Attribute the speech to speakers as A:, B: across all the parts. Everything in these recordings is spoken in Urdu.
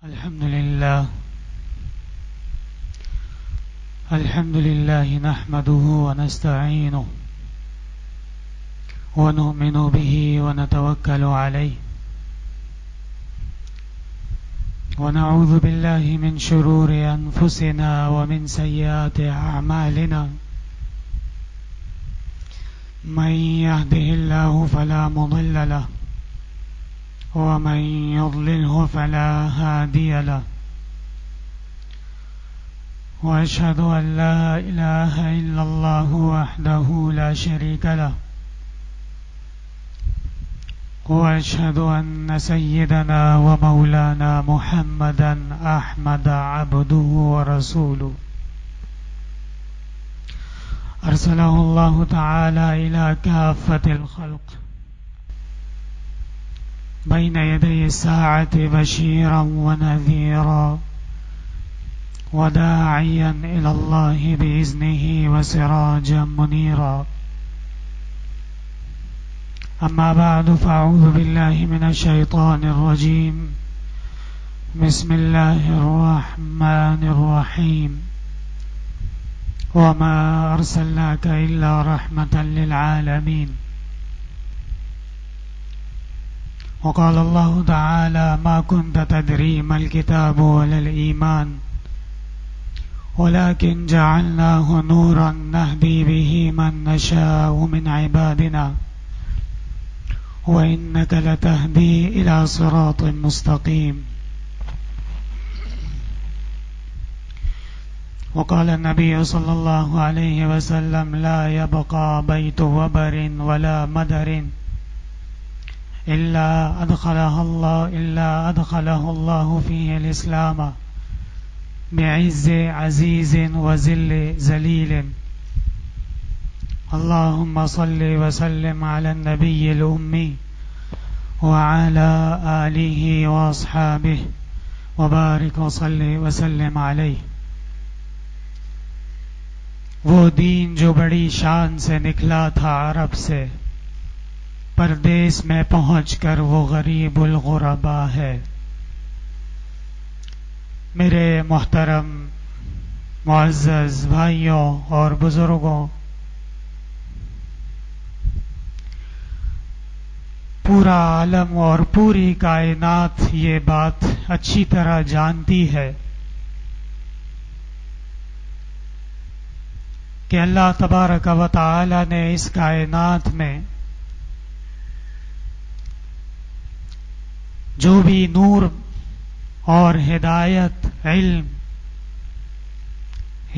A: الحمد لله نحمده ونستعينه ونؤمن به ونتوكل عليه ونعوذ بالله من شرور أنفسنا ومن سيئات أعمالنا من يهده الله فلا مضل له ومن يضلله فلا هادي له وأشهد أن لا إله إلا الله وحده لا شريك له وأشهد أن سيدنا ومولانا محمدا أحمد عبده ورسوله أرسله الله تعالى إلى كافة الخلق بين يدي الساعة بشيرا ونذيرا وداعيا إلى الله بإذنه وسراجا منيرا أما بعد فأعوذ بالله من الشيطان الرجيم بسم الله الرحمن الرحيم وما أرسلناك إلا رحمة للعالمين وقال الله تعالى ما كنت تدري ما الكتاب ولا الإيمان ولكن جعلناه نورا نهدي به من نشاء من عبادنا وإنك لتهدي إلى صراط مستقيم وقال النبي صلى الله عليه وسلم لا يبقى بيت وبر ولا مدر إلا أدخله الله فيه الإسلام بعز عزيز وذل ذليل اللهم صل وسلم على النبي الأمي وعلى آله وأصحابه وبارك وصل وسلم عليه. وہ دین جو بڑی شان سے نکلا تھا عرب سے، پردیس میں پہنچ کر وہ غریب الغربا ہے. میرے محترم معزز بھائیوں اور بزرگوں، پورا عالم اور پوری کائنات یہ بات اچھی طرح جانتی ہے کہ اللہ تبارک و تعالی نے اس کائنات میں جو بھی نور اور ہدایت، علم،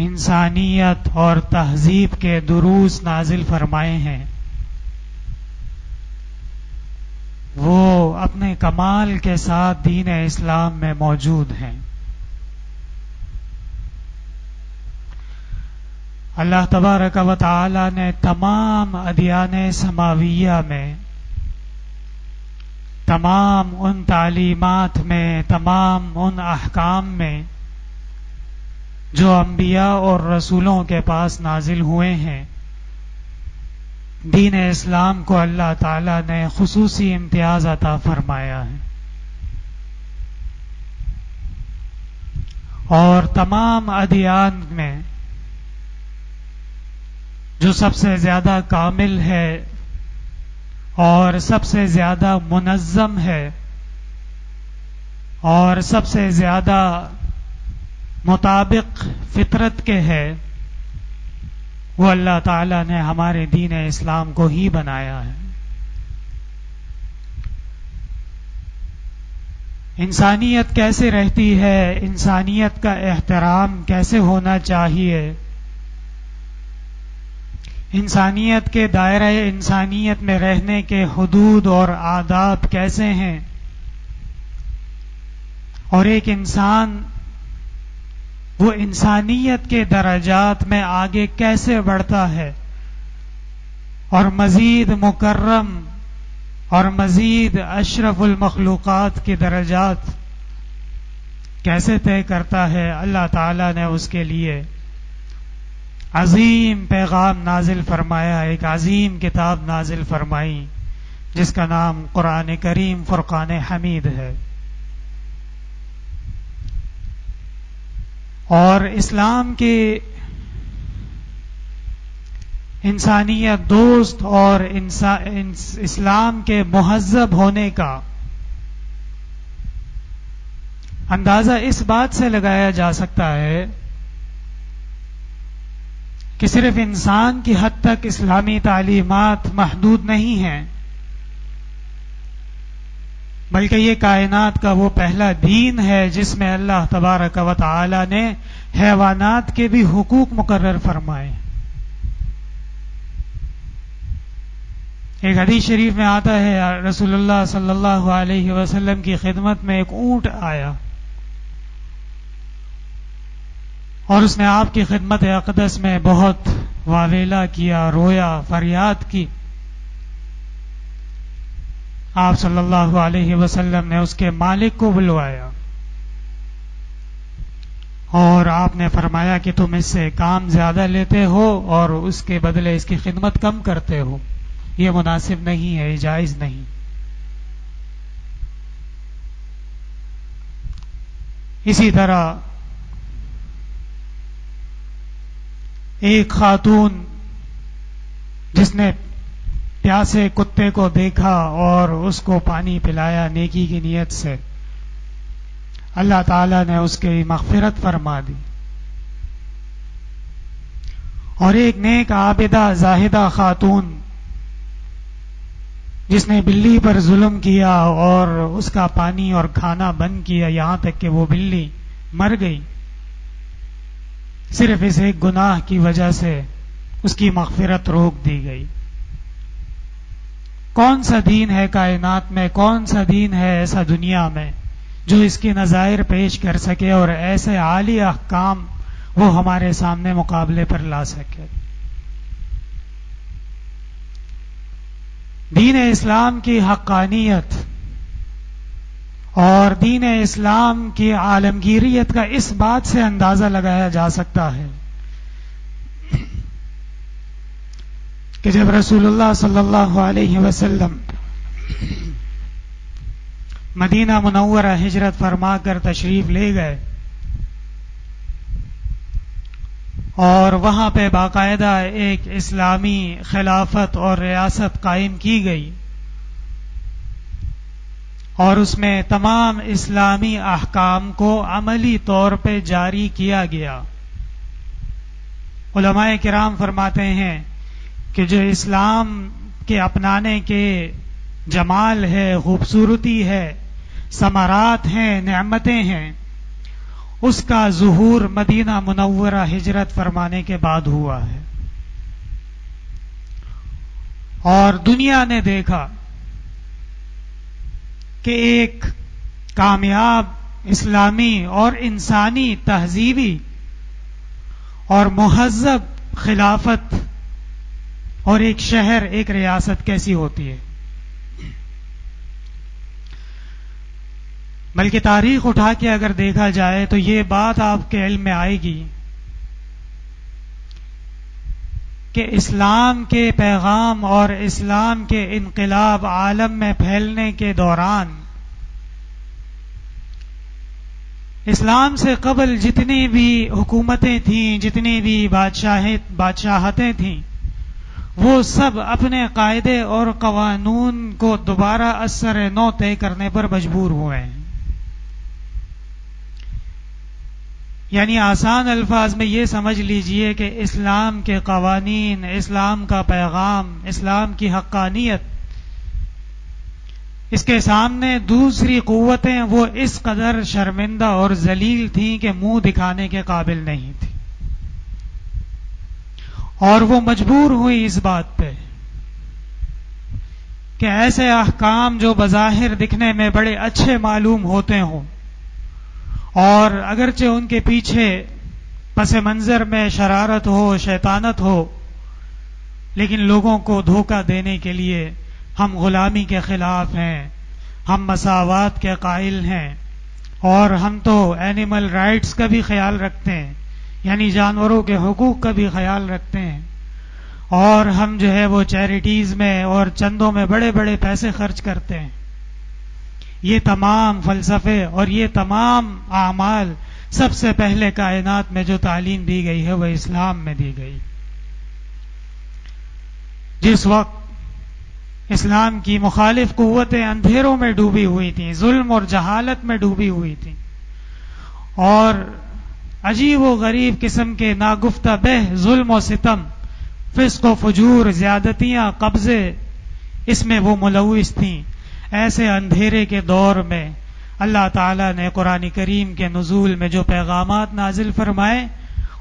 A: انسانیت اور تہذیب کے دروس نازل فرمائے ہیں، وہ اپنے کمال کے ساتھ دین اسلام میں موجود ہیں. اللہ تبارک و تعالی نے تمام ادیان سماویہ میں، تمام ان تعلیمات میں، تمام ان احکام میں جو انبیاء اور رسولوں کے پاس نازل ہوئے ہیں، دین اسلام کو اللہ تعالی نے خصوصی امتیاز عطا فرمایا ہے. اور تمام ادیان میں جو سب سے زیادہ کامل ہے اور سب سے زیادہ منظم ہے اور سب سے زیادہ مطابق فطرت کے ہے، وہ اللہ تعالی نے ہمارے دین اسلام کو ہی بنایا ہے. انسانیت کیسے رہتی ہے، انسانیت کا احترام کیسے ہونا چاہیے، انسانیت کے دائرہ انسانیت میں رہنے کے حدود اور آداب کیسے ہیں، اور ایک انسان وہ انسانیت کے درجات میں آگے کیسے بڑھتا ہے اور مزید مکرم اور مزید اشرف المخلوقات کے درجات کیسے طے کرتا ہے، اللہ تعالی نے اس کے لیے عظیم پیغام نازل فرمایا، ایک عظیم کتاب نازل فرمائی جس کا نام قرآن کریم فرقان حمید ہے. اور اسلام کے انسانیت دوست اور اسلام کے مہذب ہونے کا اندازہ اس بات سے لگایا جا سکتا ہے کہ صرف انسان کی حد تک اسلامی تعلیمات محدود نہیں ہیں، بلکہ یہ کائنات کا وہ پہلا دین ہے جس میں اللہ تبارک و تعالی نے حیوانات کے بھی حقوق مقرر فرمائے۔ ایک حدیث شریف میں آتا ہے رسول اللہ صلی اللہ علیہ وسلم کی خدمت میں ایک اونٹ آیا اور اس نے آپ کی خدمت اقدس میں بہت واویلا کیا، رویا، فریاد کی۔ آپ صلی اللہ علیہ وسلم نے اس کے مالک کو بلوایا اور آپ نے فرمایا کہ تم اس سے کام زیادہ لیتے ہو اور اس کے بدلے اس کی خدمت کم کرتے ہو، یہ مناسب نہیں ہے، یہ جائز نہیں۔ اسی طرح ایک خاتون جس نے پیاسے کتے کو دیکھا اور اس کو پانی پلایا نیکی کی نیت سے، اللہ تعالی نے اس کی مغفرت فرما دی۔ اور ایک نیک عابدہ زاہدہ خاتون جس نے بلی پر ظلم کیا اور اس کا پانی اور کھانا بند کیا یہاں تک کہ وہ بلی مر گئی، صرف اس ایک گناہ کی وجہ سے اس کی مغفرت روک دی گئی۔ کون سا دین ہے کائنات میں، کون سا دین ہے ایسا دنیا میں جو اس کی نظائر پیش کر سکے اور ایسے عالی احکام وہ ہمارے سامنے مقابلے پر لا سکے؟ دین اسلام کی حقانیت اور دین اسلام کی عالمگیریت کا اس بات سے اندازہ لگایا جا سکتا ہے کہ جب رسول اللہ صلی اللہ علیہ وسلم مدینہ منورہ ہجرت فرما کر تشریف لے گئے اور وہاں پہ باقاعدہ ایک اسلامی خلافت اور ریاست قائم کی گئی اور اس میں تمام اسلامی احکام کو عملی طور پہ جاری کیا گیا۔ علماء کرام فرماتے ہیں کہ جو اسلام کے اپنانے کے جمال ہے، خوبصورتی ہے، ثمرات ہیں، نعمتیں ہیں، اس کا ظہور مدینہ منورہ ہجرت فرمانے کے بعد ہوا ہے، اور دنیا نے دیکھا کہ ایک کامیاب اسلامی اور انسانی تہذیبی اور مہذب خلافت اور ایک شہر، ایک ریاست کیسی ہوتی ہے۔ بلکہ تاریخ اٹھا کے اگر دیکھا جائے تو یہ بات آپ کے علم میں آئے گی کہ اسلام کے پیغام اور اسلام کے انقلاب عالم میں پھیلنے کے دوران اسلام سے قبل جتنی بھی حکومتیں تھیں، جتنی بھی بادشاہتیں تھیں، وہ سب اپنے قاعدے اور قانون کو دوبارہ اثر نو طے کرنے پر مجبور ہوئے ہیں۔ یعنی آسان الفاظ میں یہ سمجھ لیجئے کہ اسلام کے قوانین، اسلام کا پیغام، اسلام کی حقانیت، اس کے سامنے دوسری قوتیں وہ اس قدر شرمندہ اور ذلیل تھیں کہ منہ دکھانے کے قابل نہیں تھی، اور وہ مجبور ہوئی اس بات پہ کہ ایسے احکام جو بظاہر دکھنے میں بڑے اچھے معلوم ہوتے ہوں اور اگرچہ ان کے پیچھے پس منظر میں شرارت ہو، شیطانت ہو، لیکن لوگوں کو دھوکہ دینے کے لیے ہم غلامی کے خلاف ہیں، ہم مساوات کے قائل ہیں، اور ہم تو اینیمل رائٹس کا بھی خیال رکھتے ہیں، یعنی جانوروں کے حقوق کا بھی خیال رکھتے ہیں، اور ہم جو ہے وہ چیریٹیز میں اور چندوں میں بڑے بڑے پیسے خرچ کرتے ہیں۔ یہ تمام فلسفے اور یہ تمام اعمال سب سے پہلے کائنات میں جو تعلیم دی گئی ہے وہ اسلام میں دی گئی. جس وقت اسلام کی مخالف قوتیں اندھیروں میں ڈوبی ہوئی تھیں، ظلم اور جہالت میں ڈوبی ہوئی تھیں، اور عجیب و غریب قسم کے ناگفتہ بہ ظلم و ستم، فسق و فجور، زیادتیاں، قبضے اس میں وہ ملوث تھیں، ایسے اندھیرے کے دور میں اللہ تعالیٰ نے قرآن کریم کے نزول میں جو پیغامات نازل فرمائے،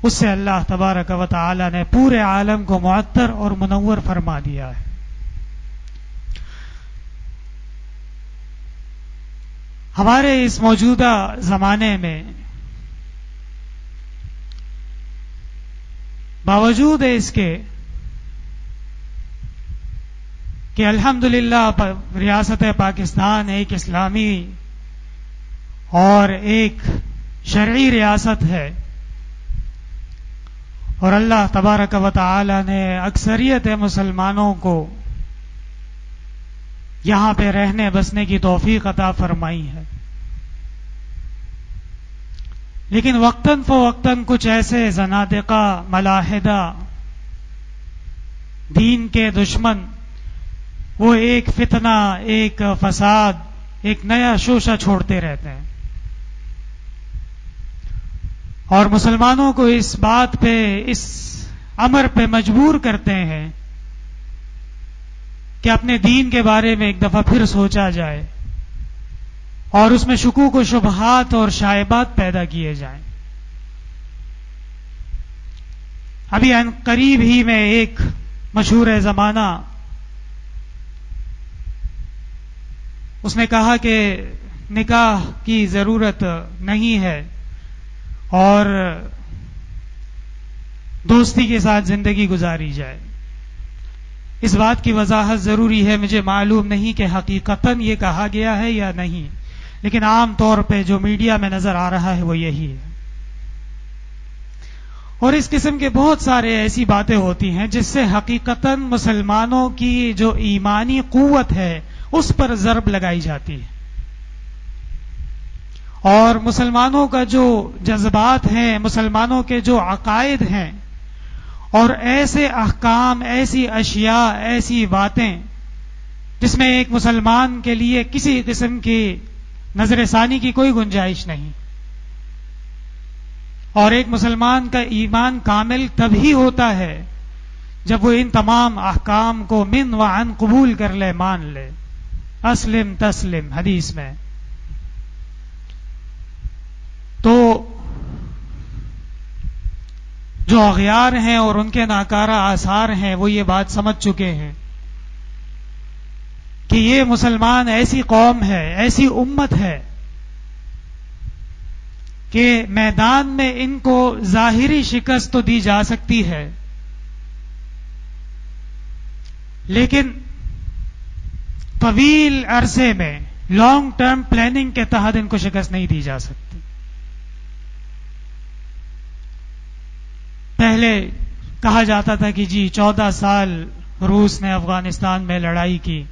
A: اس سے اللہ تبارک و تعالیٰ نے پورے عالم کو معطر اور منور فرما دیا ہے. ہمارے اس موجودہ زمانے میں باوجود اس کے کہ الحمدللہ ریاست پاکستان ایک اسلامی اور ایک شرعی ریاست ہے، اور اللہ تبارک و تعالی نے اکثریت مسلمانوں کو یہاں پہ رہنے بسنے کی توفیق عطا فرمائی ہے، لیکن وقتاً فوقتاً کچھ ایسے زنادقہ، ملاحدہ، دین کے دشمن، وہ ایک فتنہ، ایک فساد، ایک نیا شوشہ چھوڑتے رہتے ہیں، اور مسلمانوں کو اس بات پہ، اس امر پہ مجبور کرتے ہیں کہ اپنے دین کے بارے میں ایک دفعہ پھر سوچا جائے، اور اس میں شکوک و شبہات اور شائبات پیدا کیے جائیں. ابھی قریب ہی میں ایک مشہور زمانہ اس نے کہا کہ نکاح کی ضرورت نہیں ہے اور دوستی کے ساتھ زندگی گزاری جائے. اس بات کی وضاحت ضروری ہے، مجھے معلوم نہیں کہ حقیقتاً یہ کہا گیا ہے یا نہیں، لیکن عام طور پہ جو میڈیا میں نظر آ رہا ہے وہ یہی ہے. اور اس قسم کے بہت سارے ایسی باتیں ہوتی ہیں جس سے حقیقتاً مسلمانوں کی جو ایمانی قوت ہے اس پر ضرب لگائی جاتی ہے، اور مسلمانوں کا جو جذبات ہیں، مسلمانوں کے جو عقائد ہیں، اور ایسے احکام، ایسی اشیاء، ایسی باتیں جس میں ایک مسلمان کے لیے کسی قسم کی نظر ثانی کی کوئی گنجائش نہیں. اور ایک مسلمان کا ایمان کامل تبھی ہوتا ہے جب وہ ان تمام احکام کو من و عن قبول کر لے، مان لے. اسلم تسلم حدیث میں. تو جو اغیار ہیں اور ان کے ناکارہ آثار ہیں وہ یہ بات سمجھ چکے ہیں کہ یہ مسلمان ایسی قوم ہے، ایسی امت ہے کہ میدان میں ان کو ظاہری شکست تو دی جا سکتی ہے، لیکن طویل عرصے میں لانگ ٹرم پلاننگ کے تحت ان کو شکست نہیں دی جا سکتی. پہلے کہا جاتا تھا کہ جی 14 سال روس نے افغانستان میں لڑائی کی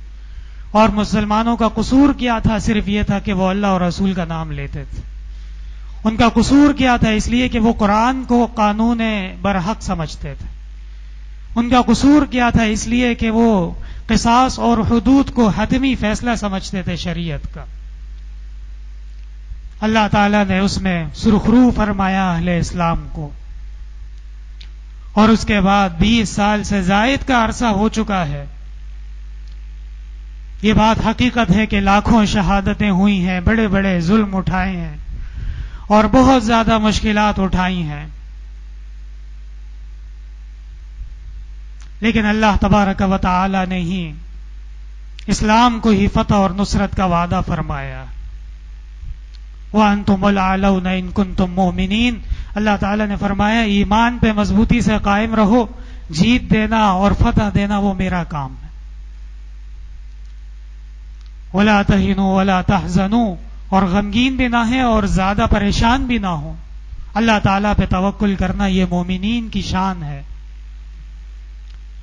A: اور مسلمانوں کا قصور کیا تھا، صرف یہ تھا کہ وہ اللہ اور رسول کا نام لیتے تھے. ان کا قصور کیا تھا؟ اس لیے کہ وہ قرآن کو قانون برحق سمجھتے تھے. ان کا قصور کیا تھا؟ اس لیے کہ وہ قصاص اور حدود کو حتمی فیصلہ سمجھتے تھے شریعت کا. اللہ تعالیٰ نے اس میں سرخرو فرمایا اہل اسلام کو، اور اس کے بعد 20 سال سے زائد کا عرصہ ہو چکا ہے. یہ بات حقیقت ہے کہ لاکھوں شہادتیں ہوئی ہیں، بڑے بڑے ظلم اٹھائے ہیں اور بہت زیادہ مشکلات اٹھائی ہیں، لیکن اللہ تبارک و تعالی نے ہی اسلام کو ہی فتح اور نصرت کا وعدہ فرمایا. وَأَنْتُمُ الْأَعْلَوْنَ إِن كُنتُم مُؤْمِنِينَ. اللہ تعالیٰ نے فرمایا ایمان پہ مضبوطی سے قائم رہو، جیت دینا اور فتح دینا وہ میرا کام ہے. وَلَا تَهِنُوا وَلَا تَحْزَنُوا، اور غمگین بھی نہ ہیں اور زیادہ پریشان بھی نہ ہوں. اللہ تعالیٰ پہ توکل کرنا یہ مومنین کی شان ہے.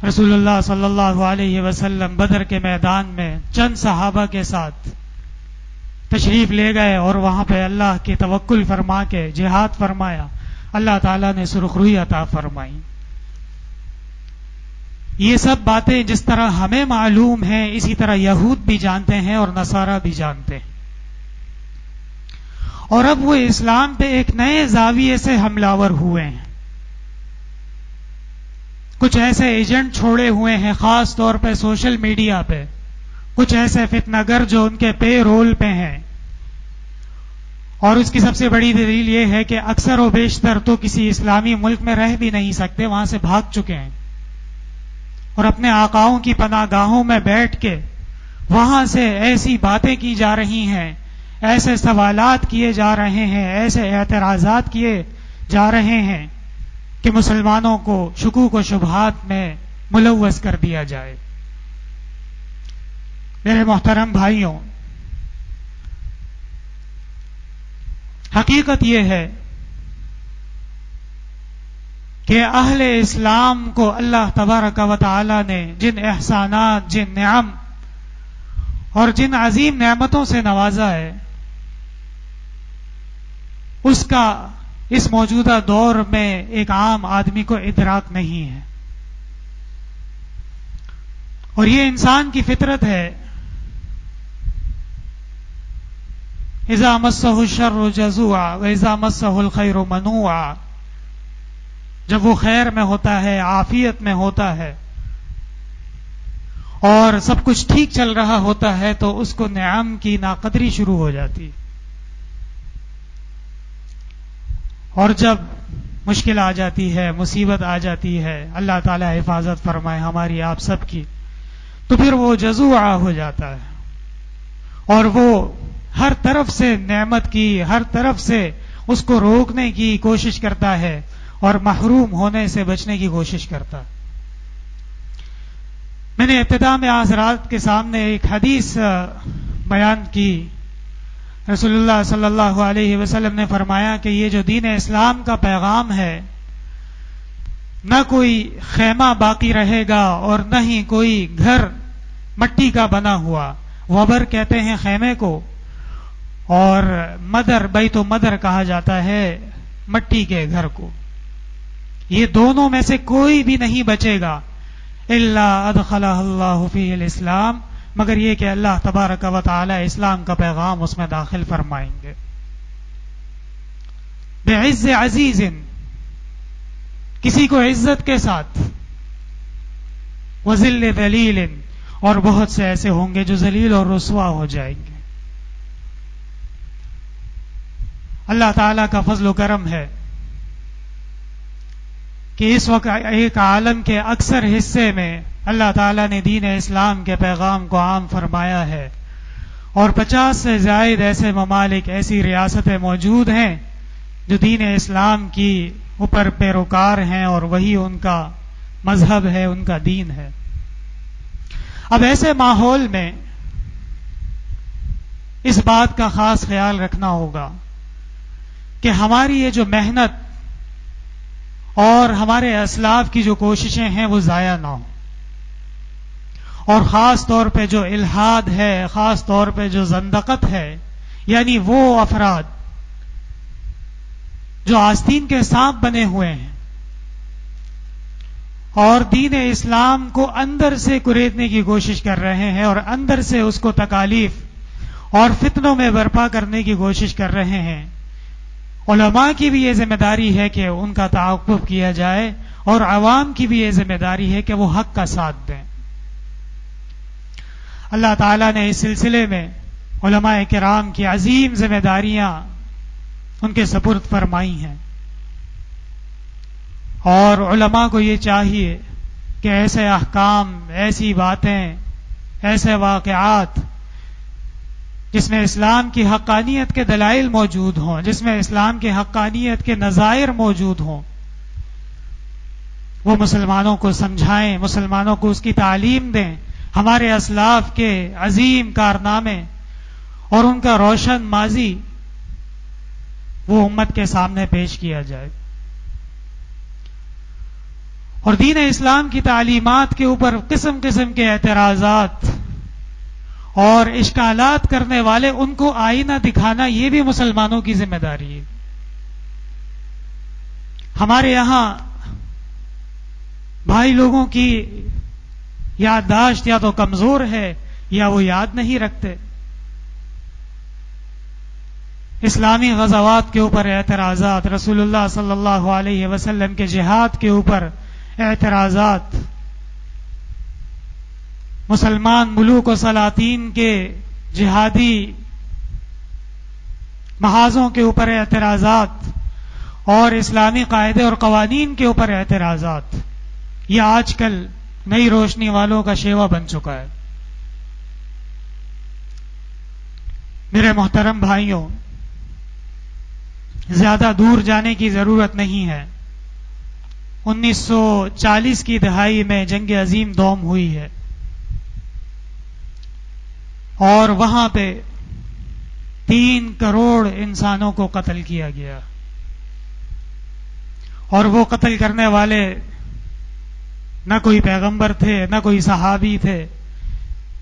A: رسول اللہ صلی اللہ علیہ وسلم بدر کے میدان میں چند صحابہ کے ساتھ تشریف لے گئے اور وہاں پہ اللہ کے توکل فرما کے جہاد فرمایا، اللہ تعالیٰ نے سرخروئی عطا فرمائی۔ یہ سب باتیں جس طرح ہمیں معلوم ہیں اسی طرح یہود بھی جانتے ہیں اور نصارہ بھی جانتے ہیں، اور اب وہ اسلام پہ ایک نئے زاویے سے حملہ ور ہوئے ہیں۔ کچھ ایسے ایجنٹ چھوڑے ہوئے ہیں خاص طور پہ سوشل میڈیا پہ، کچھ ایسے فتنہ گر جو ان کے پے رول پہ ہیں، اور اس کی سب سے بڑی دلیل یہ ہے کہ اکثر و بیشتر تو کسی اسلامی ملک میں رہ بھی نہیں سکتے، وہاں سے بھاگ چکے ہیں، اور اپنے آقاؤں کی پناہ گاہوں میں بیٹھ کے وہاں سے ایسی باتیں کی جا رہی ہیں، ایسے سوالات کیے جا رہے ہیں، ایسے اعتراضات کیے جا رہے ہیں کہ مسلمانوں کو شکوک و شبہات میں ملوث کر دیا جائے۔ میرے محترم بھائیوں، حقیقت یہ ہے کہ اہل اسلام کو اللہ تبارک و تعالی نے جن احسانات، جن نعم اور جن عظیم نعمتوں سے نوازا ہے، اس کا اس موجودہ دور میں ایک عام آدمی کو ادراک نہیں ہے، اور یہ انسان کی فطرت ہے۔ اذا مسہ الشر جزوعا واذا مسہ الخیر منوعا، جب وہ خیر میں ہوتا ہے، عافیت میں ہوتا ہے اور سب کچھ ٹھیک چل رہا ہوتا ہے تو اس کو نعم کی ناقدری شروع ہو جاتی، اور جب مشکل آ جاتی ہے، مصیبت آ جاتی ہے، اللہ تعالی حفاظت فرمائے ہماری آپ سب کی، تو پھر وہ جزوعا ہو جاتا ہے، اور وہ ہر طرف سے نعمت کی، ہر طرف سے اس کو روکنے کی کوشش کرتا ہے اور محروم ہونے سے بچنے کی کوشش کرتا۔ میں نے ابتدا میں حضرات کے سامنے ایک حدیث بیان کی۔ رسول اللہ صلی اللہ علیہ وسلم نے فرمایا کہ یہ جو دین اسلام کا پیغام ہے، نہ کوئی خیمہ باقی رہے گا اور نہ ہی کوئی گھر مٹی کا بنا ہوا، وبر کہتے ہیں خیمے کو، اور مدر، بیت و مدر کہا جاتا ہے مٹی کے گھر کو، یہ دونوں میں سے کوئی بھی نہیں بچے گا الا ادخلہ اللہ فی الاسلام، مگر یہ کہ اللہ تبارک و تعالی اسلام کا پیغام اس میں داخل فرمائیں گے۔ بعز عزیز، کسی کو عزت کے ساتھ، وذل ذلیل، اور بہت سے ایسے ہوں گے جو ذلیل اور رسوا ہو جائیں گے۔ اللہ تعالی کا فضل و کرم ہے کہ اس وقت ایک عالم کے اکثر حصے میں اللہ تعالیٰ نے دین اسلام کے پیغام کو عام فرمایا ہے، اور 50 سے زائد ایسے ممالک، ایسی ریاستیں موجود ہیں جو دین اسلام کی اوپر پیروکار ہیں، اور وہی ان کا مذہب ہے، ان کا دین ہے۔ اب ایسے ماحول میں اس بات کا خاص خیال رکھنا ہوگا کہ ہماری یہ جو محنت اور ہمارے اسلاف کی جو کوششیں ہیں وہ ضائع نہ ہوں، اور خاص طور پہ جو الحاد ہے، خاص طور پہ جو زندقت ہے، یعنی وہ افراد جو آستین کے سانپ بنے ہوئے ہیں اور دین اسلام کو اندر سے کریدنے کی کوشش کر رہے ہیں اور اندر سے اس کو تکالیف اور فتنوں میں برپا کرنے کی کوشش کر رہے ہیں، علماء کی بھی یہ ذمہ داری ہے کہ ان کا تعاقب کیا جائے، اور عوام کی بھی یہ ذمہ داری ہے کہ وہ حق کا ساتھ دیں۔ اللہ تعالیٰ نے اس سلسلے میں علماء کرام کی عظیم ذمہ داریاں ان کے سپرد فرمائی ہیں، اور علماء کو یہ چاہیے کہ ایسے احکام، ایسی باتیں، ایسے واقعات جس میں اسلام کی حقانیت کے دلائل موجود ہوں، جس میں اسلام کی حقانیت کے نظائر موجود ہوں، وہ مسلمانوں کو سمجھائیں، مسلمانوں کو اس کی تعلیم دیں، ہمارے اسلاف کے عظیم کارنامے اور ان کا روشن ماضی وہ امت کے سامنے پیش کیا جائے، اور دین اسلام کی تعلیمات کے اوپر قسم قسم کے اعتراضات اور اشکالات کرنے والے ان کو آئینہ دکھانا یہ بھی مسلمانوں کی ذمہ داری ہے. ہمارے یہاں بھائی لوگوں کی یادداشت یا تو کمزور ہے یا وہ یاد نہیں رکھتے. اسلامی غزوات کے اوپر اعتراضات، رسول اللہ صلی اللہ علیہ وسلم کے جہاد کے اوپر اعتراضات، مسلمان ملوک و سلاطین کے جہادی محاذوں کے اوپر اعتراضات اور اسلامی قاعدے اور قوانین کے اوپر اعتراضات، یہ آج کل نئی روشنی والوں کا شیوا بن چکا ہے. میرے محترم بھائیوں، زیادہ دور جانے کی ضرورت نہیں ہے. 1940 کی دہائی میں جنگ عظیم دوم ہوئی ہے اور وہاں پہ 3 کروڑ انسانوں کو قتل کیا گیا، اور وہ قتل کرنے والے نہ کوئی پیغمبر تھے، نہ کوئی صحابی تھے،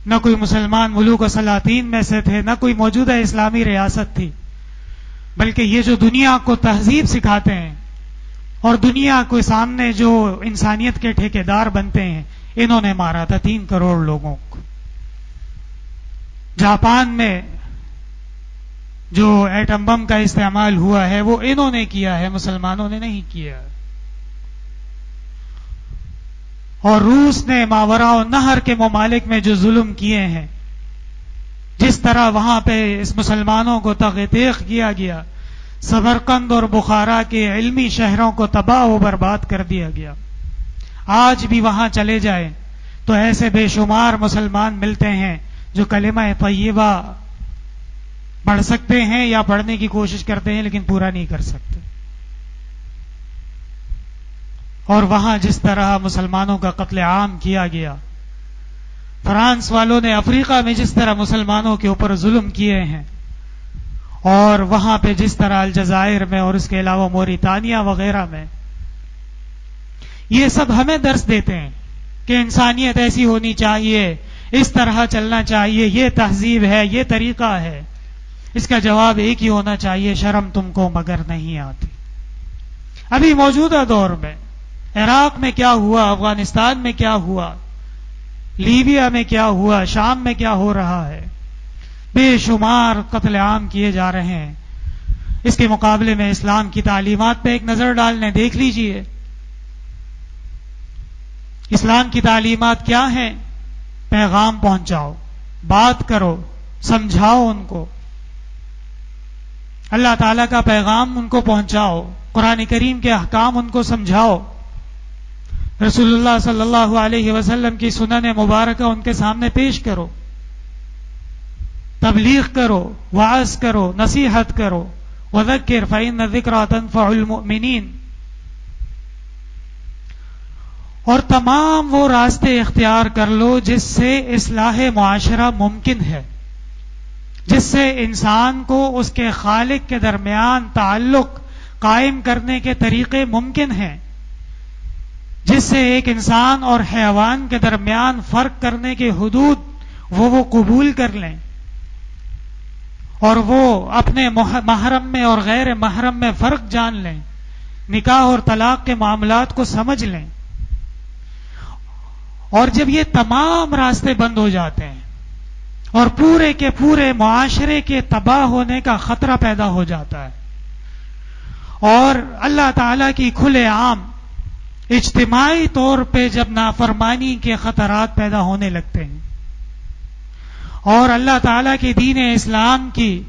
A: نہ کوئی مسلمان ملوک و سلاطین میں سے تھے، نہ کوئی موجودہ اسلامی ریاست تھی، بلکہ یہ جو دنیا کو تہذیب سکھاتے ہیں اور دنیا کے سامنے جو انسانیت کے ٹھیکیدار بنتے ہیں، انہوں نے مارا تھا 3 کروڑ لوگوں کو. جاپان میں جو ایٹم بم کا استعمال ہوا ہے وہ انہوں نے کیا ہے، مسلمانوں نے نہیں کیا. اور روس نے ماوراء النہر کے ممالک میں جو ظلم کیے ہیں، جس طرح وہاں پہ اس مسلمانوں کو تغتیغ کیا گیا، سمرقند اور بخارا کے علمی شہروں کو تباہ و برباد کر دیا گیا. آج بھی وہاں چلے جائیں تو ایسے بے شمار مسلمان ملتے ہیں جو کلمہ طیبہ پڑھ سکتے ہیں یا پڑھنے کی کوشش کرتے ہیں لیکن پورا نہیں کر سکتے. اور وہاں جس طرح مسلمانوں کا قتل عام کیا گیا، فرانس والوں نے افریقہ میں جس طرح مسلمانوں کے اوپر ظلم کیے ہیں، اور وہاں پہ جس طرح الجزائر میں اور اس کے علاوہ موریتانیہ وغیرہ میں، یہ سب ہمیں درس دیتے ہیں کہ انسانیت ایسی ہونی چاہیے، اس طرح چلنا چاہیے، یہ تہذیب ہے، یہ طریقہ ہے. اس کا جواب ایک ہی ہونا چاہیے، شرم تم کو مگر نہیں آتی. ابھی موجودہ دور میں عراق میں کیا ہوا، افغانستان میں کیا ہوا، لیبیا میں کیا ہوا، شام میں کیا ہو رہا ہے، بے شمار قتل عام کیے جا رہے ہیں. اس کے مقابلے میں اسلام کی تعلیمات پہ ایک نظر ڈالنے دیکھ لیجئے. اسلام کی تعلیمات کیا ہیں؟ پیغام پہنچاؤ، بات کرو، سمجھاؤ ان کو، اللہ تعالیٰ کا پیغام ان کو پہنچاؤ، قرآن کریم کے احکام ان کو سمجھاؤ، رسول اللہ صلی اللہ علیہ وسلم کی سنن مبارکہ ان کے سامنے پیش کرو، تبلیغ کرو، وعظ کرو، نصیحت کرو. وذکر فإن الذکرى تنفع المؤمنین. اور تمام وہ راستے اختیار کر لو جس سے اصلاح معاشرہ ممکن ہے، جس سے انسان کو اس کے خالق کے درمیان تعلق قائم کرنے کے طریقے ممکن ہیں، جس سے ایک انسان اور حیوان کے درمیان فرق کرنے کے حدود وہ قبول کر لیں، اور وہ اپنے محرم میں اور غیر محرم میں فرق جان لیں، نکاح اور طلاق کے معاملات کو سمجھ لیں. اور جب یہ تمام راستے بند ہو جاتے ہیں اور پورے کے پورے معاشرے کے تباہ ہونے کا خطرہ پیدا ہو جاتا ہے، اور اللہ تعالیٰ کی کھلے عام اجتماعی طور پہ جب نافرمانی کے خطرات پیدا ہونے لگتے ہیں، اور اللہ تعالیٰ کے دین اسلام کی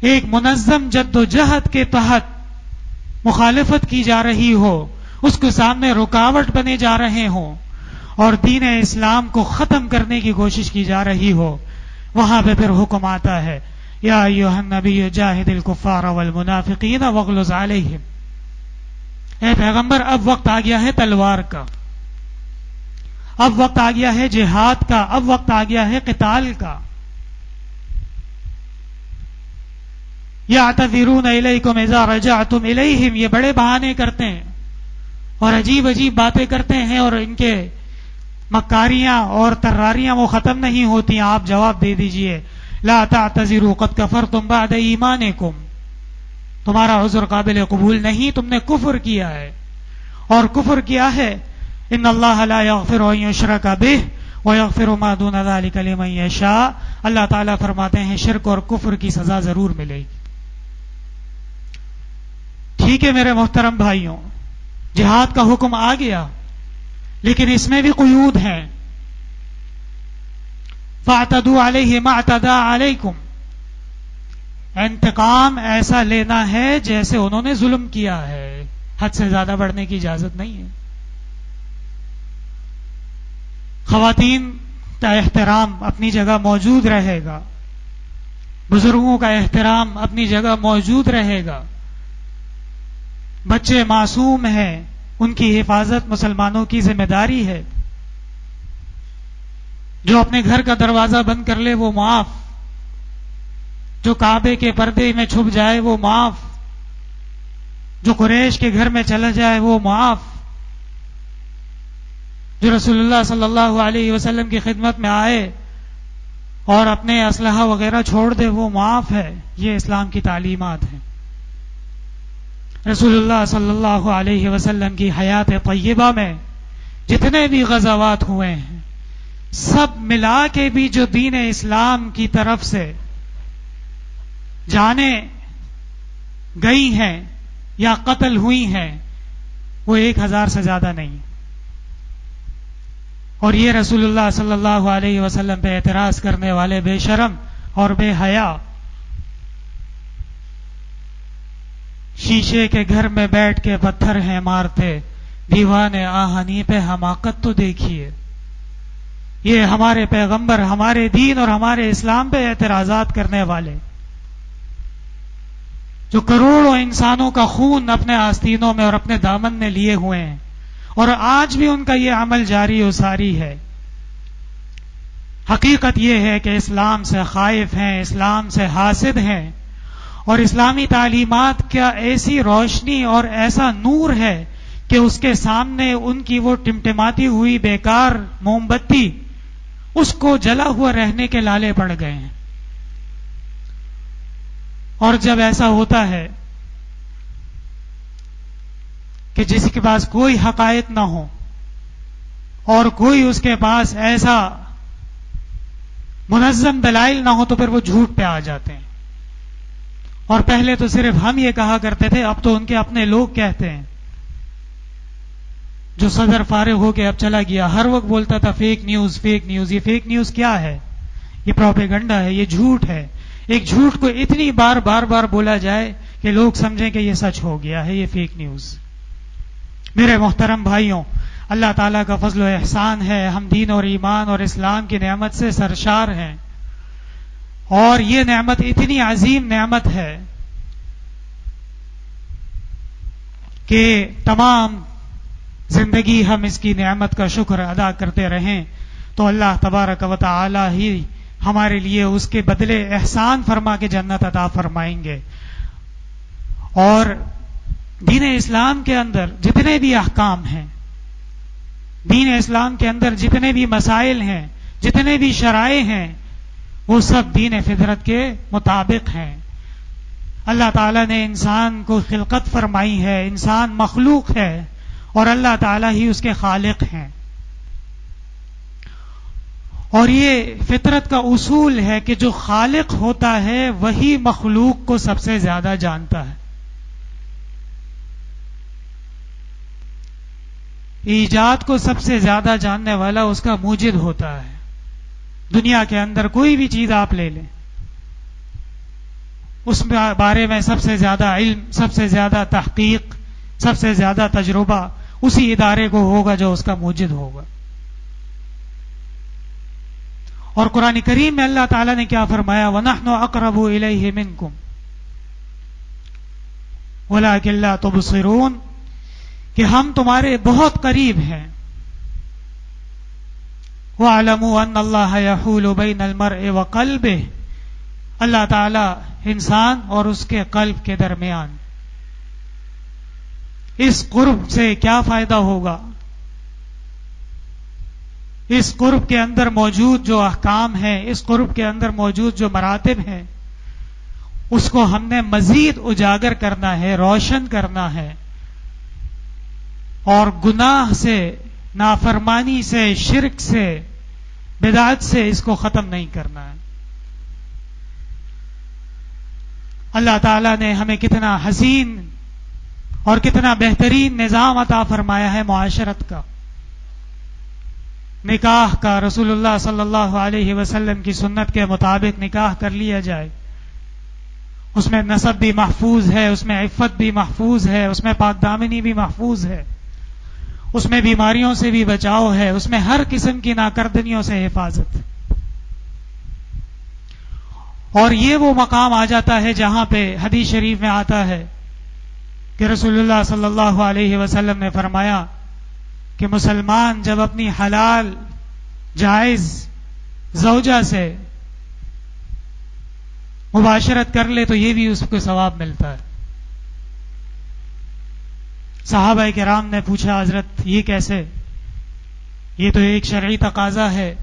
A: ایک منظم جد و جہد کے تحت مخالفت کی جا رہی ہو، اس کو سامنے رکاوٹ بنے جا رہے ہوں، اور دین اسلام کو ختم کرنے کی کوشش کی جا رہی ہو، وہاں پہ پھر حکم آتا ہے یا ایھا النبی جاہد الکفار والمنافقین واغلظ علیہم. اے پیغمبر، اب وقت آ گیا ہے تلوار کا، اب وقت آ گیا ہے جہاد کا، اب وقت آ گیا ہے قتال کا. یعتذرون الیکم اذا رجعتم الیہم. یہ بڑے بہانے کرتے ہیں اور عجیب عجیب باتیں کرتے ہیں، اور ان کے مکاریاں اور تراریاں وہ ختم نہیں ہوتی. آپ جواب دے دیجئے لا تعتذروا قد کفرتم بعد ایمانکم، تمہارا عذر قابل قبول نہیں، تم نے کفر کیا ہے. اور کفر کیا ہے؟ ان اللہ لا یغفر ان یشرک بہ ویغفر ما دون ذلک لمن یشاء. اللہ تعالیٰ فرماتے ہیں شرک اور کفر کی سزا ضرور ملے گی. ٹھیک ہے میرے محترم بھائیوں، جہاد کا حکم آ گیا، لیکن اس میں بھی قیود ہیں. فاعتدوا علیہ ما اعتدى علیکم، انتقام ایسا لینا ہے جیسے انہوں نے ظلم کیا ہے، حد سے زیادہ بڑھنے کی اجازت نہیں ہے. خواتین کا احترام اپنی جگہ موجود رہے گا، بزرگوں کا احترام اپنی جگہ موجود رہے گا. بچے معصوم ہیں، ان کی حفاظت مسلمانوں کی ذمہ داری ہے. جو اپنے گھر کا دروازہ بند کر لے وہ معاف، جو کعبے کے پردے میں چھپ جائے وہ معاف، جو قریش کے گھر میں چلا جائے وہ معاف، جو رسول اللہ صلی اللہ علیہ وسلم کی خدمت میں آئے اور اپنے اسلحہ وغیرہ چھوڑ دے وہ معاف ہے. یہ اسلام کی تعلیمات ہیں. رسول اللہ صلی اللہ علیہ وسلم کی حیات طیبہ میں جتنے بھی غزوات ہوئے ہیں سب ملا کے بھی جو دین اسلام کی طرف سے جانیں گئی ہیں یا قتل ہوئی ہیں وہ 1000 سے زیادہ نہیں. اور یہ رسول اللہ صلی اللہ علیہ وسلم پہ اعتراض کرنے والے بے شرم اور بے حیا شیشے کے گھر میں بیٹھ کے پتھر ہیں مارتے، دیوانے آہنی پہ حماقت تو دیکھیے. یہ ہمارے پیغمبر، ہمارے دین اور ہمارے اسلام پہ اعتراضات کرنے والے جو کروڑوں انسانوں کا خون اپنے آستینوں میں اور اپنے دامن میں لیے ہوئے ہیں اور آج بھی ان کا یہ عمل جاری و ساری ہے. حقیقت یہ ہے کہ اسلام سے خائف ہیں، اسلام سے حاسد ہیں، اور اسلامی تعلیمات کا ایسی روشنی اور ایسا نور ہے کہ اس کے سامنے ان کی وہ ٹمٹماتی ہوئی بیکار موم بتی اس کو جلا ہوا رہنے کے لالے پڑ گئے ہیں. اور جب ایسا ہوتا ہے کہ جس کے پاس کوئی حقائق نہ ہو اور کوئی اس کے پاس ایسا منظم دلائل نہ ہو تو پھر وہ جھوٹ پہ آ جاتے ہیں. اور پہلے تو صرف ہم یہ کہا کرتے تھے، اب تو ان کے اپنے لوگ کہتے ہیں. جو صدر فارغ ہو کے اب چلا گیا ہر وقت بولتا تھا فیک نیوز فیک نیوز. یہ فیک نیوز کیا ہے؟ یہ پروپیگنڈا ہے، یہ جھوٹ ہے. ایک جھوٹ کو اتنی بار بولا جائے کہ لوگ سمجھیں کہ یہ سچ ہو گیا ہے، یہ فیک نیوز. میرے محترم بھائیوں، اللہ تعالیٰ کا فضل و احسان ہے، ہم دین اور ایمان اور اسلام کی نعمت سے سرشار ہیں. اور یہ نعمت اتنی عظیم نعمت ہے کہ تمام زندگی ہم اس کی نعمت کا شکر ادا کرتے رہیں تو اللہ تبارک و تعالی ہی ہمارے لیے اس کے بدلے احسان فرما کے جنت عطا فرمائیں گے. اور دین اسلام کے اندر جتنے بھی احکام ہیں، دین اسلام کے اندر جتنے بھی مسائل ہیں، جتنے بھی شرائع ہیں، وہ سب دین فطرت کے مطابق ہیں. اللہ تعالیٰ نے انسان کو خلقت فرمائی ہے، انسان مخلوق ہے اور اللہ تعالیٰ ہی اس کے خالق ہیں. اور یہ فطرت کا اصول ہے کہ جو خالق ہوتا ہے وہی مخلوق کو سب سے زیادہ جانتا ہے. ایجاد کو سب سے زیادہ جاننے والا اس کا موجد ہوتا ہے. دنیا کے اندر کوئی بھی چیز آپ لے لیں، اس بارے میں سب سے زیادہ علم، سب سے زیادہ تحقیق، سب سے زیادہ تجربہ اسی ادارے کو ہوگا جو اس کا موجد ہوگا. اور قرآن کریم میں اللہ تعالیٰ نے کیا فرمایا؟ وَنَحْنُ أَقْرَبُ إِلَيْهِ مِنْكُمْ وَلَكِنْ لَا تُبْصِرُونَ، کہ ہم تمہارے بہت قریب ہیں. وَاعْلَمُوا أَنَّ اللَّهَ يَحُولُ بَيْنَ الْمَرْءِ وَقَلْبِهِ، اللہ تعالیٰ انسان اور اس کے قلب کے درمیان. اس قرب سے کیا فائدہ ہوگا؟ اس قرب کے اندر موجود جو احکام ہیں، اس قرب کے اندر موجود جو مراتب ہیں، اس کو ہم نے مزید اجاگر کرنا ہے، روشن کرنا ہے، اور گناہ سے، نافرمانی سے، شرک سے، بدعت سے اس کو ختم نہیں کرنا ہے۔ اللہ تعالیٰ نے ہمیں کتنا حسین اور کتنا بہترین نظام عطا فرمایا ہے معاشرت کا، نکاح کا۔ رسول اللہ صلی اللہ علیہ وسلم کی سنت کے مطابق نکاح کر لیا جائے، اس میں نسب بھی محفوظ ہے، اس میں عفت بھی محفوظ ہے، اس میں پاک دامنی بھی محفوظ ہے، اس میں بیماریوں سے بھی بچاؤ ہے، اس میں ہر قسم کی ناکردنیوں سے حفاظت۔ اور یہ وہ مقام آ جاتا ہے جہاں پہ حدیث شریف میں آتا ہے کہ رسول اللہ صلی اللہ علیہ وسلم نے فرمایا کہ مسلمان جب اپنی حلال جائز زوجہ سے مباشرت کر لے تو یہ بھی اس کو ثواب ملتا ہے۔ صحابہ کرام نے پوچھا حضرت یہ کیسے؟ یہ تو ایک شرعی تقاضا ہے،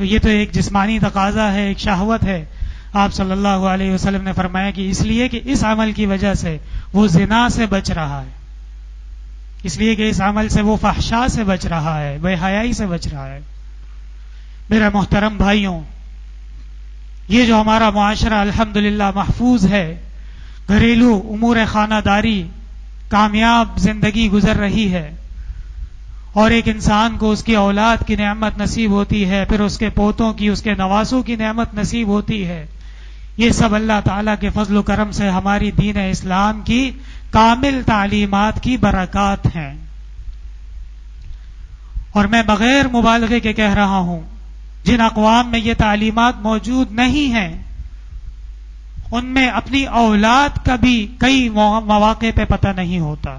A: یہ تو ایک جسمانی تقاضا ہے، ایک شہوت ہے۔ آپ صلی اللہ علیہ وسلم نے فرمایا کہ اس لیے کہ اس عمل کی وجہ سے وہ زنا سے بچ رہا ہے، اس لیے کہ اس عمل سے وہ فحشاء سے بچ رہا ہے، بے حیائی سے بچ رہا ہے۔ میرے محترم بھائیوں، یہ جو ہمارا معاشرہ الحمدللہ محفوظ ہے، گھریلو امور خانہ داری کامیاب زندگی گزر رہی ہے، اور ایک انسان کو اس کی اولاد کی نعمت نصیب ہوتی ہے، پھر اس کے پوتوں کی، اس کے نواسوں کی نعمت نصیب ہوتی ہے، یہ سب اللہ تعالیٰ کے فضل و کرم سے ہماری دین اسلام کی کامل تعلیمات کی برکات ہیں۔ اور میں بغیر مبالغے کے کہہ رہا ہوں، جن اقوام میں یہ تعلیمات موجود نہیں ہیں، ان میں اپنی اولاد کا بھی کئی مواقع پہ پتہ نہیں ہوتا،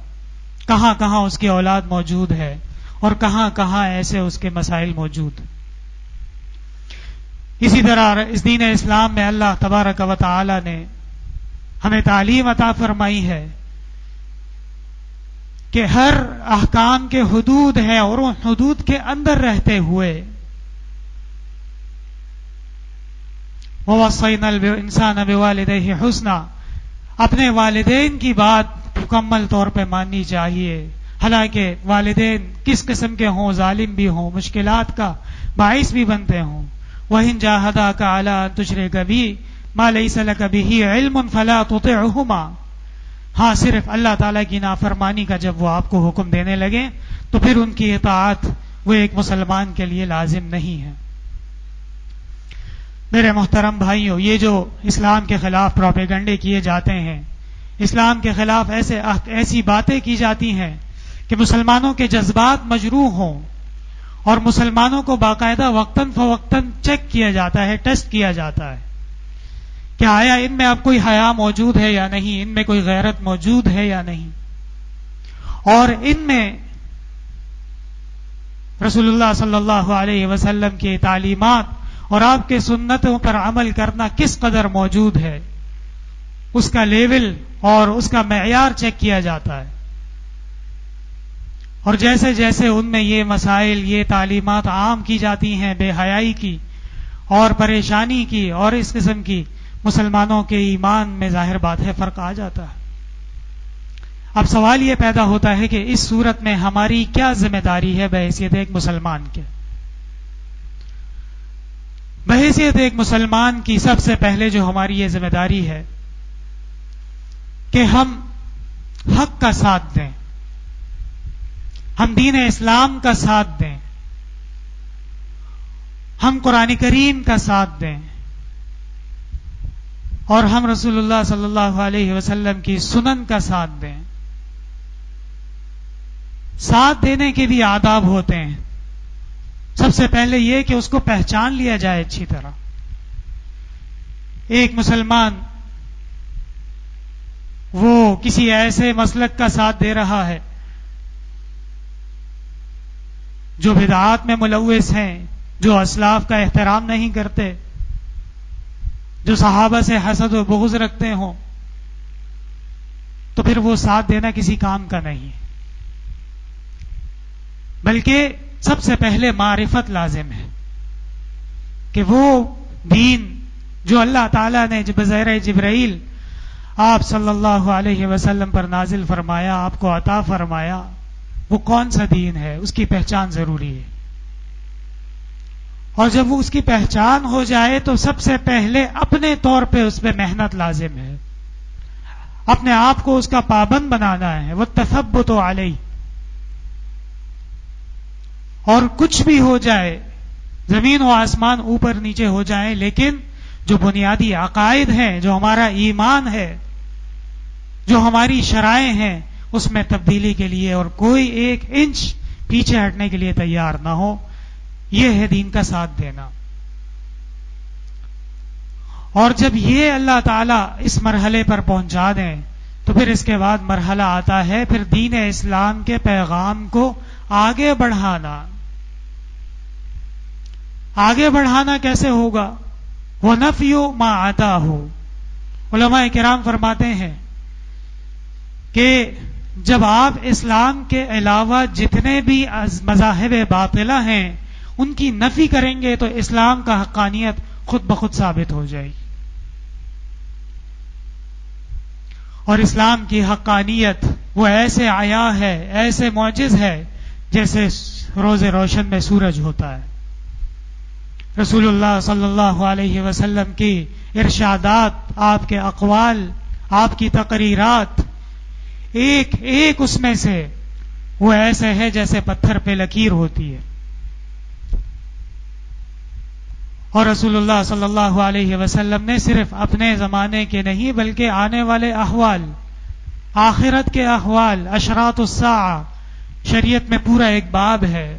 A: کہاں کہاں اس کی اولاد موجود ہے اور کہاں کہاں ایسے اس کے مسائل موجود۔ اسی طرح اس دین اسلام میں اللہ تبارک و تعالی نے ہمیں تعلیم عطا فرمائی ہے کہ ہر احکام کے حدود ہیں، اور ان حدود کے اندر رہتے ہوئے وَوَصَّيْنَا الْإِنسَانَ بِوَالِدَيْهِ حُسْنًا، اپنے والدین کی بات مکمل طور پہ ماننی چاہیے، حالانکہ والدین کس قسم کے ہوں، ظالم بھی ہوں، مشکلات کا باعث بھی بنتے ہوں۔ وَإِن جَاهَدَاكَ عَلَىٰ أَن تُشْرِكَ بِي مَا لَيْسَ لَكَ بِهِ عِلْمٌ فَلَا تُطِعْهُمَا، ہاں صرف اللہ تعالیٰ کی نافرمانی کا جب وہ آپ کو حکم دینے لگے تو پھر ان کی اطاعت وہ ایک مسلمان کے لیے لازم نہیں ہے۔ میرے محترم بھائیوں، یہ جو اسلام کے خلاف پروپیگنڈے کیے جاتے ہیں، اسلام کے خلاف ایسی باتیں کی جاتی ہیں کہ مسلمانوں کے جذبات مجروح ہوں، اور مسلمانوں کو باقاعدہ وقتاً فوقتاً چیک کیا جاتا ہے، ٹیسٹ کیا جاتا ہے کہ آیا ان میں اب کوئی حیا موجود ہے یا نہیں، ان میں کوئی غیرت موجود ہے یا نہیں، اور ان میں رسول اللہ صلی اللہ علیہ وسلم کی تعلیمات اور آپ کے سنتوں پر عمل کرنا کس قدر موجود ہے، اس کا لیول اور اس کا معیار چیک کیا جاتا ہے۔ اور جیسے جیسے ان میں یہ مسائل، یہ تعلیمات عام کی جاتی ہیں بے حیائی کی اور پریشانی کی اور اس قسم کی، مسلمانوں کے ایمان میں ظاہر بات ہے فرق آ جاتا ہے۔ اب سوال یہ پیدا ہوتا ہے کہ اس صورت میں ہماری کیا ذمہ داری ہے بحیثیت ایک مسلمان کے؟ بحیثیت ایک مسلمان کی سب سے پہلے جو ہماری یہ ذمہ داری ہے کہ ہم حق کا ساتھ دیں، ہم دین اسلام کا ساتھ دیں، ہم قرآن کریم کا ساتھ دیں، اور ہم رسول اللہ صلی اللہ علیہ وسلم کی سنن کا ساتھ دیں۔ ساتھ دینے کے بھی آداب ہوتے ہیں۔ سب سے پہلے یہ کہ اس کو پہچان لیا جائے اچھی طرح۔ ایک مسلمان وہ کسی ایسے مسلک کا ساتھ دے رہا ہے جو بدعات میں ملوث ہیں، جو اسلاف کا احترام نہیں کرتے، جو صحابہ سے حسد و بغض رکھتے ہوں، تو پھر وہ ساتھ دینا کسی کام کا نہیں، بلکہ سب سے پہلے معرفت لازم ہے کہ وہ دین جو اللہ تعالیٰ نے بظاہر جبرائیل آپ صلی اللہ علیہ وسلم پر نازل فرمایا، آپ کو عطا فرمایا، وہ کون سا دین ہے، اس کی پہچان ضروری ہے. اور جب وہ اس کی پہچان ہو جائے تو سب سے پہلے اپنے طور پہ اس پہ محنت لازم ہے، اپنے آپ کو اس کا پابند بنانا ہے. وہ تثبت علیہ، اور کچھ بھی ہو جائے، زمین و آسمان اوپر نیچے ہو جائے، لیکن جو بنیادی عقائد ہیں، جو ہمارا ایمان ہے، جو ہماری شرائع ہیں، اس میں تبدیلی کے لیے اور کوئی ایک انچ پیچھے ہٹنے کے لیے تیار نہ ہو. یہ ہے دین کا ساتھ دینا. اور جب یہ اللہ تعالیٰ اس مرحلے پر پہنچا دیں تو پھر اس کے بعد مرحلہ آتا ہے پھر دین اسلام کے پیغام کو آگے بڑھانا. آگے بڑھانا کیسے ہوگا؟ وَنَفْيُ مَا عَدَاهُ. علماء کرام فرماتے ہیں کہ جب آپ اسلام کے علاوہ جتنے بھی مذاہب باطلہ ہیں ان کی نفی کریں گے تو اسلام کا حقانیت خود بخود ثابت ہو جائے گی. اور اسلام کی حقانیت وہ ایسے عیا ہے، ایسے معجز ہے جیسے روز روشن میں سورج ہوتا ہے. رسول اللہ صلی اللہ علیہ وسلم کی ارشادات، آپ کے اقوال، آپ کی تقریرات، ایک ایک اس میں سے وہ ایسے ہے جیسے پتھر پہ لکیر ہوتی ہے. اور رسول اللہ صلی اللہ علیہ وسلم نے صرف اپنے زمانے کے نہیں بلکہ آنے والے احوال، آخرت کے احوال، اشراط الساعہ، شریعت میں پورا ایک باب ہے.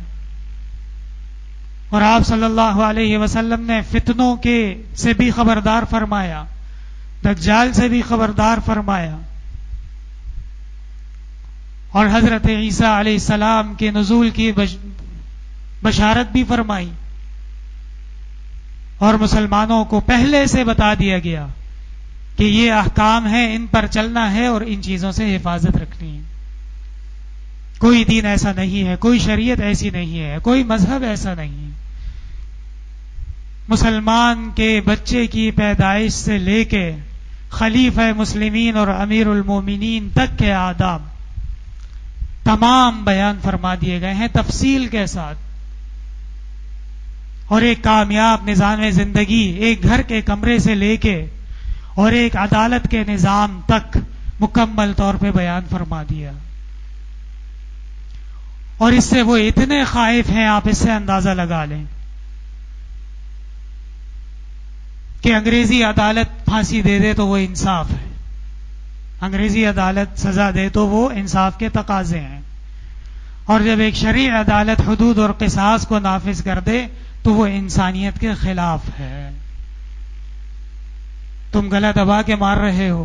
A: اور آپ صلی اللہ علیہ وسلم نے فتنوں کے سے بھی خبردار فرمایا، دجال سے بھی خبردار فرمایا، اور حضرت عیسیٰ علیہ السلام کے نزول کی بشارت بھی فرمائی. اور مسلمانوں کو پہلے سے بتا دیا گیا کہ یہ احکام ہیں، ان پر چلنا ہے اور ان چیزوں سے حفاظت رکھنی ہے. کوئی دین ایسا نہیں ہے، کوئی شریعت ایسی نہیں ہے، کوئی مذہب ایسا نہیں ہے. مسلمان کے بچے کی پیدائش سے لے کے خلیفہ مسلمین اور امیر المومنین تک کے آداب تمام بیان فرما دیے گئے ہیں تفصیل کے ساتھ. اور ایک کامیاب نظام زندگی، ایک گھر کے کمرے سے لے کے اور ایک عدالت کے نظام تک مکمل طور پہ بیان فرما دیا. اور اس سے وہ اتنے خائف ہیں، آپ اس سے اندازہ لگا لیں کہ انگریزی عدالت پھانسی دے دے تو وہ انصاف ہے، انگریزی عدالت سزا دے تو وہ انصاف کے تقاضے ہیں. اور جب ایک شرعی عدالت حدود اور قصاص کو نافذ کر دے تو وہ انسانیت کے خلاف ہے. تم گلا دبا کے مار رہے ہو،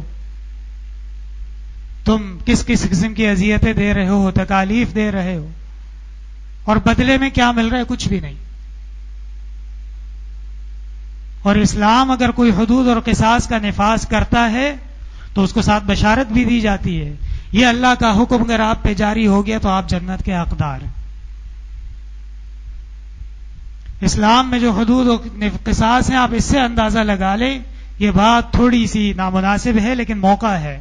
A: تم کس کس قسم کی اذیتیں دے رہے ہو، تکالیف دے رہے ہو، اور بدلے میں کیا مل رہا ہے؟ کچھ بھی نہیں. اور اسلام اگر کوئی حدود اور قصاص کا نفاذ کرتا ہے تو اس کو ساتھ بشارت بھی دی جاتی ہے، یہ اللہ کا حکم اگر آپ پہ جاری ہو گیا تو آپ جنت کے حقدار ہیں. اسلام میں جو حدود و قصاص ہیں، آپ اس سے اندازہ لگا لیں. یہ بات تھوڑی سی نامناسب ہے لیکن موقع ہے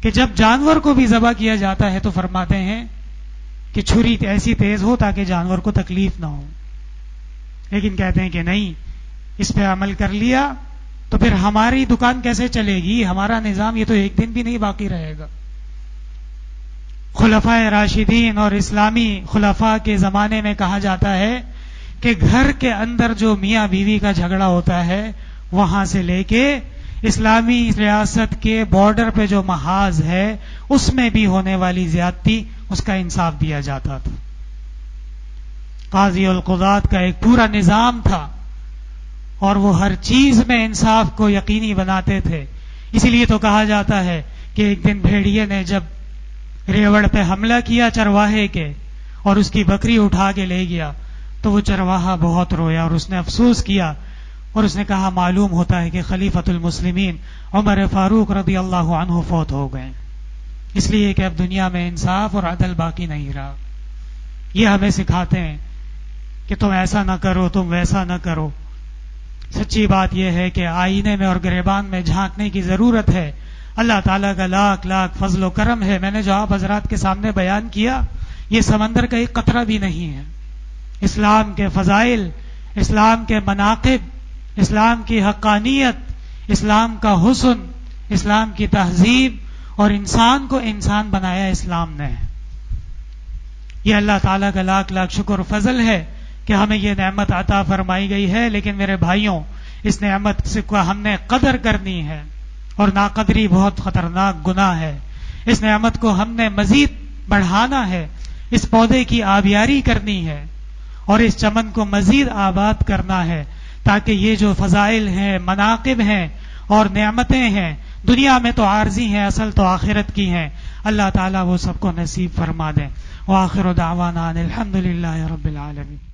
A: کہ جب جانور کو بھی ذبح کیا جاتا ہے تو فرماتے ہیں کہ چھری ایسی تیز ہو تاکہ جانور کو تکلیف نہ ہو، لیکن کہتے ہیں کہ نہیں، اس پہ عمل کر لیا تو پھر ہماری دکان کیسے چلے گی، ہمارا نظام یہ تو ایک دن بھی نہیں باقی رہے گا. خلفائے راشدین اور اسلامی خلفاء کے زمانے میں کہا جاتا ہے کہ گھر کے اندر جو میاں بیوی کا جھگڑا ہوتا ہے وہاں سے لے کے اسلامی ریاست کے بارڈر پہ جو محاذ ہے اس میں بھی ہونے والی زیادتی، اس کا انصاف دیا جاتا تھا. قاضی القضات کا ایک پورا نظام تھا اور وہ ہر چیز میں انصاف کو یقینی بناتے تھے. اسی لیے تو کہا جاتا ہے کہ ایک دن بھیڑیے نے جب ریوڑ پہ حملہ کیا چرواہے کے اور اس کی بکری اٹھا کے لے گیا تو وہ چرواہا بہت رویا اور اس نے افسوس کیا اور اس نے کہا معلوم ہوتا ہے کہ خلیفۃ المسلمین عمر فاروق رضی اللہ عنہ فوت ہو گئے، اس لیے کہ اب دنیا میں انصاف اور عدل باقی نہیں رہا. یہ ہمیں سکھاتے ہیں کہ تم ایسا نہ کرو، تم ویسا نہ کرو. سچی بات یہ ہے کہ آئینے میں اور گریبان میں جھانکنے کی ضرورت ہے. اللہ تعالیٰ کا لاکھ لاکھ فضل و کرم ہے. میں نے جو آپ حضرات کے سامنے بیان کیا یہ سمندر کا ایک قطرہ بھی نہیں ہے. اسلام کے فضائل، اسلام کے مناقب، اسلام کی حقانیت، اسلام کا حسن، اسلام کی تہذیب اور انسان کو انسان بنایا اسلام نے. یہ اللہ تعالیٰ کا لاکھ لاکھ شکر و فضل ہے کہ ہمیں یہ نعمت عطا فرمائی گئی ہے. لیکن میرے بھائیوں، اس نعمت سے ہم نے قدر کرنی ہے، اور ناقدری بہت خطرناک گناہ ہے. اس نعمت کو ہم نے مزید بڑھانا ہے، اس پودے کی آبیاری کرنی ہے اور اس چمن کو مزید آباد کرنا ہے، تاکہ یہ جو فضائل ہیں، مناقب ہیں اور نعمتیں ہیں، دنیا میں تو عارضی ہیں، اصل تو آخرت کی ہیں. اللہ تعالیٰ وہ سب کو نصیب فرما دیں. وآخر دعوانا ان الحمد للہ رب العالمین.